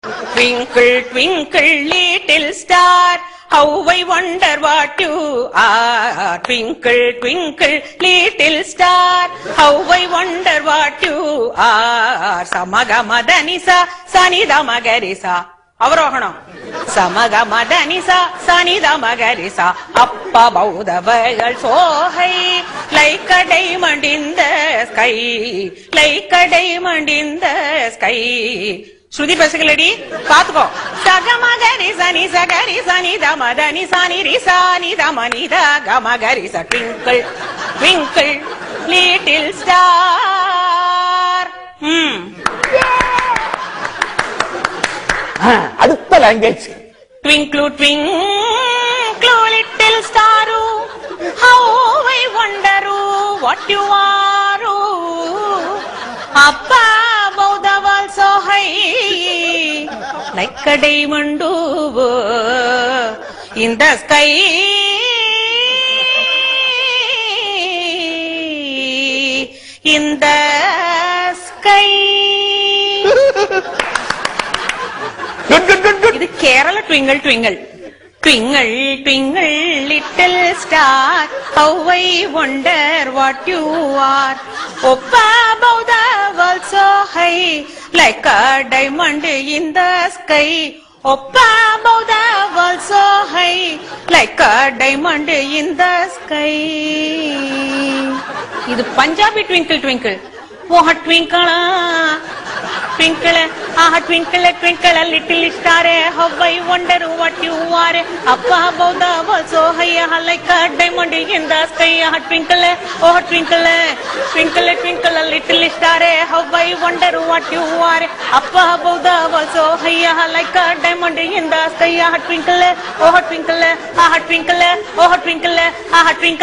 Twinkle, twinkle, little star, how I wonder what you are. Twinkle, twinkle, little star, how I wonder what you are. Samagamadhanisa, Sanidamagarisa. அவரோகணம் சமகமதனிசா சனிதமகரிசா அப்பா பௌதவர்கள் சோகை like a diamond in the sky, like a diamond in the sky. ஸ்ருதி பேசுகளடி பாத்துக்கோ சகமகரி சனி சகரி சனி தமதனி சனி Risa நிதமனி தகமகரி ச twinkle twinkle little star. அடுத்த language. Twinkle, twinkle, little star, how I wonder what you are. Up above the world so high, like a diamond in the sky. In the sky. இது Kerala twinkle twinkle. Twinkle, twinkle, little star, how I wonder what you are. Up above the world so high, like a diamond in the sky. Up above the world so high, like a diamond in the sky. இது Punjabi twinkle twinkle. Oh twinkle twinkle, ah twinkle, twinkle, little star, how I wonder what you are. Up above the world so high, like a diamond in the sky. Ah twinkle, oh twinkle, twinkle, twinkle, little star, how I wonder what you are. Up above the world so high, like a diamond in the sky. Ah twinkle, oh twinkle, ah twinkle, oh twinkle, ah twinkle.